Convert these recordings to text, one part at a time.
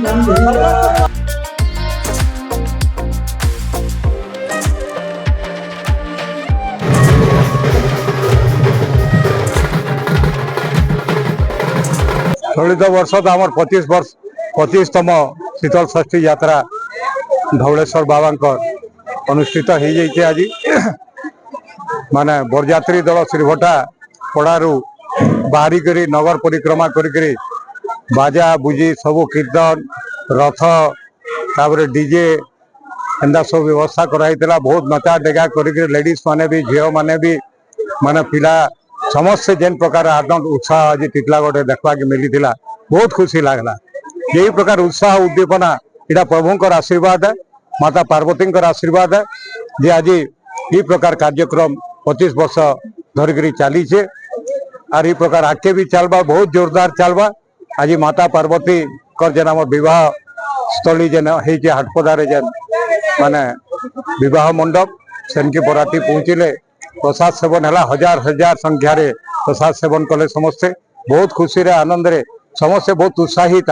चलित वर्ष तो आम 25तम शीतल षष्ठी यात्रा धवलेश्वर बाबा अनुष्ठित हो जाइए। आज माने बरयात्री दल श्रीभटा पड़ारू बाहरी करी नगर परिक्रमा करी बाजा बुझी सबू कीर्तन रथ तापर डीजे एंदा सब व्यवस्था कराइला। बहुत नचा डेगा करी लेडीज माने भी झील माने भी माने पिला समस्त जेन प्रकार आनंद उत्साह आज टिटलागढ़ देखा मिली बहुत खुशी लगला। यही प्रकार उत्साह उद्दीपना इटा प्रभुंकर आशीर्वाद है, माता पार्वती आशीर्वाद है जे आज ये प्रकार कार्यक्रम 25 वर्ष धरिकी चली और ये प्रकार आगे भी चलवा बहुत जोरदार चलवा। आज माता पार्वती जेन आम विवाह स्थली जेन होती हाटपदारे जेन माने विवाह मंडप सेनकी बराती पहुँचले प्रसाद सेवन है। हजार हजार संख्यार प्रसाद सेवन कले समस्ते बहुत खुशी रे आनंद रे समस्ते बहुत उत्साहित।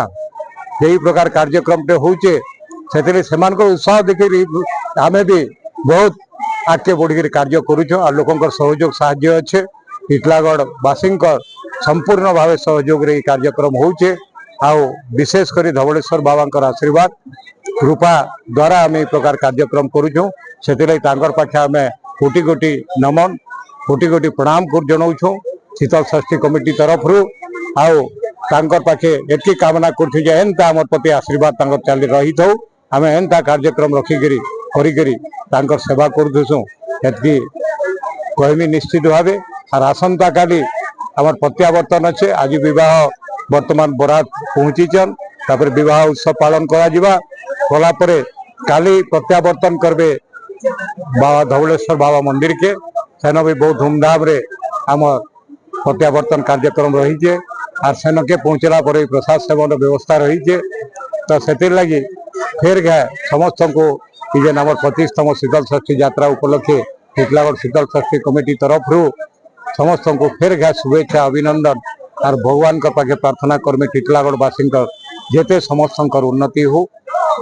यही प्रकार कार्यक्रम होचे से उत्साह देखिए आमे भी बहुत आगे बढ़ी कार्य करुँ और लोक सहयोग साहाय्य अच्छे। टिटलागढ़ वासी संपूर्ण भाव सहयोग रे कार्यक्रम होचे आउ विशेषकर धवलेश्वर बाबा आशीर्वाद कृपा द्वारा आम प्रकार कार्यक्रम करुँ। से पाखे आम कोटि कोटि नमन कोटि कोटि प्रणाम जनाऊँ शीतल षष्ठी कमिटी तरफ आउ पाखे एति कामना करता आम प्रति आशीर्वाद चली रही था। आम एंता कार्यक्रम रखिकी कर सेवा करूँ एति कहमी निश्चित भाव। और आसंता काली आम प्रत्यावर्तन अच्छे। आज विवाह वर्तमान बरात पहुँचीचन तापर विवाह उत्सव पालन कला काली प्रत्यावर्तन करबे बाबा धवलेश्वर बाबा मंदिर के सेन भी बहुत धूमधाम रे आम प्रत्यावर्तन कार्यक्रम रही है। और सेन के पहुँचला पर प्रसाद सेवन व्यवस्था रही है। तो से लगी फेर गए समस्त को ये आम 25तम शीतल षष्ठी यात्रा उपलक्षे टिटलागढ़ शीतल षष्ठी कमिटी तरफ समस्त को फेर गए शुभेच्छा अभिनंदन और भगवान का पाखे प्रार्थना करमे टिटलागढ़ वासी जेते समस्त उन्नति हो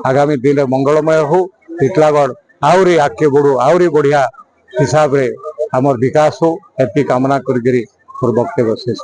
आगामी दिन में मंगलमय हो। टिटलागढ़ आहरी आगे बढ़ू आहरी बढ़िया हिसाब रे आमर विकास हो एति कामना करी वक्तव्य शेष।